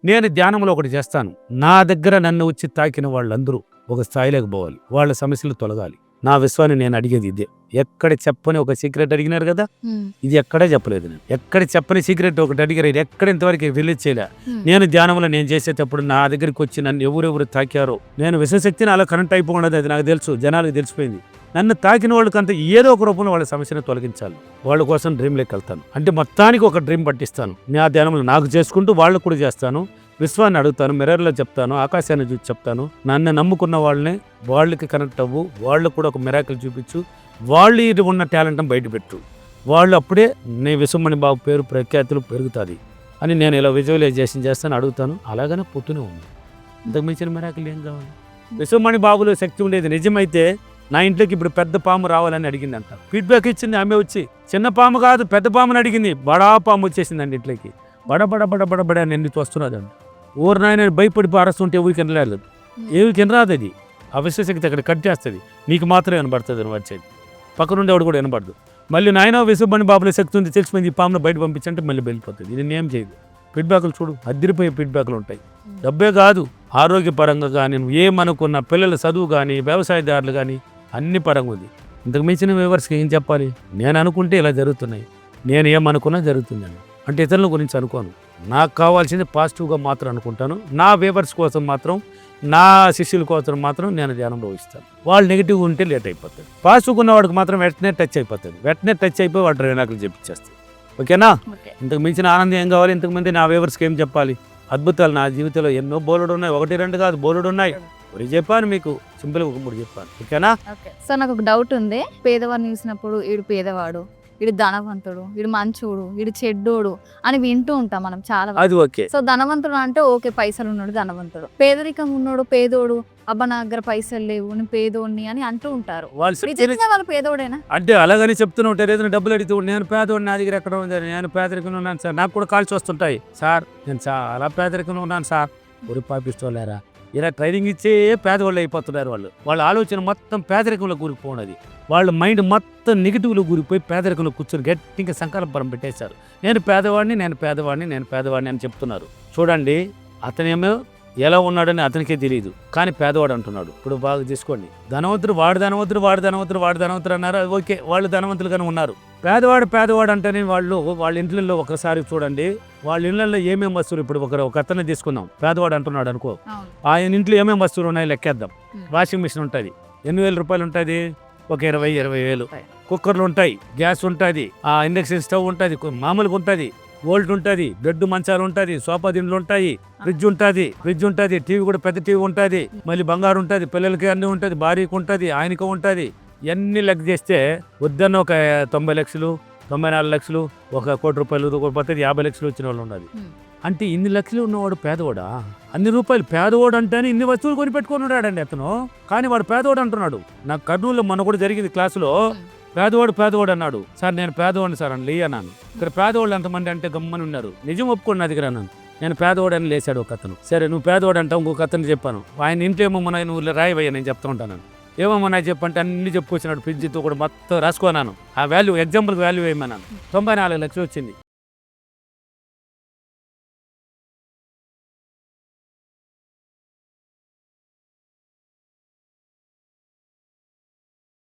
నేను ధ్యానంలో ఒకటి చేస్తాను. నా దగ్గర నన్ను వచ్చి తాకిన వాళ్ళందరూ ఒక స్థాయిలోకి పోవాలి. వాళ్ళ సమస్యలు తొలగాలి. నా విశ్వాన్ని నేను అడిగేది ఇదే. ఎక్కడ చెప్పని ఒక సీక్రెట్ అడిగినారు కదా, ఇది ఎక్కడే చెప్పలేదు. నేను ఎక్కడ చెప్పని సీక్రెట్ ఒకటి అడిగారు, ఇది ఎక్కడ ఇంతవరకు రిలీజ్ చేయలే. నేను ధ్యానంలో నేను చేసేటప్పుడు నా దగ్గరికి వచ్చి నన్ను ఎవరెవరు తాకారో, నేను విశ్వశక్తిని అలా కనెక్ట్ అయిపోయినది, అది నాకు తెలుసు, జనాలకు తెలిసిపోయింది. నన్ను తాకిన వాళ్ళకంతా ఏదో ఒక రూపంలో వాళ్ళ సమస్యను తొలగించాలి. వాళ్ళ కోసం డ్రీమ్లోకి వెళ్తాను. అంటే మొత్తానికి ఒక డ్రీమ్ పట్టిస్తాను. నా ధ్యానంలో నాకు చేసుకుంటూ వాళ్ళకు కూడా చేస్తాను. విశ్వాన్ని అడుగుతాను, మిర్రర్లో చెప్తాను, ఆకాశాన్ని చూసి చెప్తాను. నన్ను నమ్ముకున్న వాళ్ళని వాళ్ళకి కనెక్ట్ అవ్వు, వాళ్ళకు కూడా ఒక మిరాకిల్ చూపించు, వాళ్ళు ఇది ఉన్న టాలెంట్ని బయటపెట్టు. వాళ్ళు అప్పుడే నీ విశ్వమణి బాబు పేరు ప్రఖ్యాతులు పెరుగుతుంది అని నేను ఇలా విజువలైజేషన్ చేస్తాను, అడుగుతాను. అలాగనే పుట్టునే ఉంది. ఇంతకు మించిన మిరాకిల్ ఏం కావాలి? విశ్వమణి బాబులో శక్తి ఉండేది నిజమైతే నా ఇంట్లోకి ఇప్పుడు పెద్ద పాము రావాలని అడిగింది అంట. ఫీడ్బ్యాక్ ఇచ్చింది ఆమె వచ్చి. చిన్న పాము కాదు, పెద్ద పాముని అడిగింది. బడా పాము వచ్చేసిందండి ఇంట్లోకి. బడబడ నిన్ను వస్తున్నదండి. ఊరు నాయన భయపడి అరస్తుంటే ఊరికి వినలేదు. ఏవికి వినరాదు. అది అవిశ్వశక్తి అక్కడ కట్ చేస్తుంది. నీకు మాత్రమే వినబడుతుంది అని వచ్చేది. పక్కనుండే వాడు కూడా వినబడదు. మళ్ళీ నాయన విశ్వమణి బాబులో శక్తి ఉంది, తెలిసిపోయింది, ఈ పామును బయట పంపించంటే మళ్ళీ వెళ్ళిపోతుంది. ఇది నేనేం చేయదు. ఫీడ్బ్యాక్లు చూడు, అదిరిపోయే ఫీడ్బ్యాక్లు ఉంటాయి. డబ్బే కాదు, ఆరోగ్యపరంగా కానీ, నువ్వు ఏమనుకున్న పిల్లల చదువు కానీ, వ్యవసాయదారులు కానీ అన్ని పరంగా ఉంది. ఇంతకు మించిన వ్యూవర్స్కి ఏం చెప్పాలి? నేను అనుకుంటే ఇలా జరుగుతున్నాయి, నేను ఏమనుకున్నా జరుగుతుందని. అంటే ఇతరుల గురించి అనుకోను. నాకు కావాల్సింది పాజిటివ్గా మాత్రం అనుకుంటాను. నా వ్యూవర్స్ కోసం మాత్రం, నా శిష్యుల కోసం మాత్రం నేను ధ్యానంలో ఇస్తాను. వాళ్ళు నెగిటివ్ ఉంటే లేట్ అయిపోతుంది. పాజిటివ్గా ఉన్నవాడికి మాత్రం వెంటనే టచ్ అయిపోతుంది. వెంటనే టచ్ అయిపోయి వాడు రేనాకులు చెప్పించేస్తాయి. ఓకేనా? ఇంతకు మించిన ఆనందం ఏం కావాలి? ఇంతకుమంది నా వ్యూవర్స్కి ఏం చెప్పాలి? అద్భుతాలు నా జీవితంలో ఎన్నో బోలెడు ఉన్నాయి. 1, 2 కాదు, బోలెడు ఉన్నాయి. ఒకటి చెప్పాను మీకు, సింపుల్గా ఒక 3 చెప్పాను. ఓకేనా? సార్ నాకు ఒక డౌట్ ఉంది. పేదవాడిని చూసినప్పుడు వీడు పేదవాడు, వీడు ధనవంతుడు, వీడు మంచోడు, వీడు చెడ్డోడు అని వింటూ ఉంటాం మనం చాలా. అది ఓకే. సో ధనవంతుడు అంటే ఓకే, పైసలు ఉన్నాడు ధనవంతుడు. పేదరికం ఉన్నాడు పేదోడు, అబ్బా నా దగ్గర పైసలు లేవు, నేను పేదోడిని అని అంటూ ఉంటారు. వాళ్ళు పేదోడేనా అంటే అలాగని చెప్తూనే ఉంటారు. ఏదైనా డబ్బులు అడిగితే నేను పేదోడిని, నా దగ్గర ఎక్కడ ఉంది, నేను పేదరికంలో ఉన్నాను సార్, నాకు కూడా కాల్స్ వస్తుంటాయి. సార్ నేను చాలా పేదరికంలో ఉన్నాను సార్, ఊరి పాపిస్తోలేరా, ఇలా ట్రైనింగ్ ఇచ్చే పేదవాళ్ళు అయిపోతున్నారు. వాళ్ళ ఆలోచన మొత్తం పేదరికంలో కూరుకుపోయినది. వాళ్ళ మైండ్ మొత్తం నెగిటివ్లో కూరిపోయి పేదరికంలో కూర్చొని గట్టిగా సంకల్పం పెట్టేశారు. నేను పేదవాడిని అని చెప్తున్నారు. చూడండి, అతనేమో ఎలా ఉన్నాడని అతనికే తెలియదు, కానీ పేదవాడు అంటున్నాడు. ఇప్పుడు బాగా తీసుకోండి, ధనవంతుడు వాడు ధనవంతుడు అన్నారు. ఓకే, వాళ్ళు ధనవంతులుగానే ఉన్నారు. పేదవాడు అంటేనే వాళ్ళ ఇంట్లో ఒకసారి చూడండి, వాళ్ళ ఇళ్లలో ఏమేమి వస్తువులు, ఇప్పుడు ఒక అతన్ని తీసుకుందాం, పేదవాడు అంటున్నాడు అనుకో, ఆయన ఇంట్లో ఏమేమి వస్తువులు ఉన్నాయో లెక్కేద్దాం. వాషింగ్ మిషన్ ఉంటుంది, 8,000 రూపాయలు ఉంటుంది, ఒక 20,000. కుక్కర్లు ఉంటాయి, గ్యాస్ ఉంటుంది, ఇండక్షన్ స్టవ్ ఉంటుంది, మామూలుగా ఉంటుంది, వోల్ట్ ఉంటుంది, బెడ్ మంచాలు ఉంటుంది, సోఫా దిండ్లు ఉంటాయి, ఫ్రిడ్జ్ ఉంటుంది, టీవీ కూడా పెద్ద టీవీ ఉంటుంది, మళ్ళీ బంగారు ఉంటుంది, పిల్లలకి అన్నీ ఉంటుంది, భార్యకు ఉంటుంది, ఆయనకు ఉంటుంది. ఇవన్నీ లెక్క చేస్తే వద్దన్న ఒక 90 లక్షలు, 94 లక్షలు, 1 కోటి రూపాయలు పోతే 50 లక్షలు వచ్చిన వాళ్ళు ఉన్నది. అంటే ఇన్ని లక్షలు ఉన్నవాడు పేదవాడా? అన్ని రూపాయలు పేదవాడు అంటేనే ఇన్ని వస్తువులు కొనిపెట్టుకొని ఉన్నాడండి అతను, కానీ వాడు పేదవాడు అంటున్నాడు. నాకు కర్నూలులో మొన్న కూడా జరిగింది క్లాసులో, పేదవాడు అన్నాడు. సార్ నేను పేదవాడిని సార్ అని అన్నాను. ఇక్కడ పేదవాళ్ళు ఎంతమంది అంటే గమ్మని ఉన్నారు. నిజం ఒప్పుకోండి, నా దగ్గర అన్నాను. నేను పేదవాడు అని లేచాడు ఒక అతను. సరే నువ్వు పేదవాడు అంటావు, ఇంకొక అతను చెప్పాను. ఆయన ఇంట్లో ఏమో మన నువ్వు రాయవయ్యా, నేను చెప్తా ఉంటాను. ఏమో నా చెప్పంటే అన్ని చెప్పుకొచ్చినాడు, ఫ్రిడ్జ్తో కూడా మొత్తం రాసుకున్నాను. ఆ వాల్యూ, ఎగ్జాంపుల్కి వాల్యూ వేయమన్నాను. 94 లక్షలు వచ్చింది.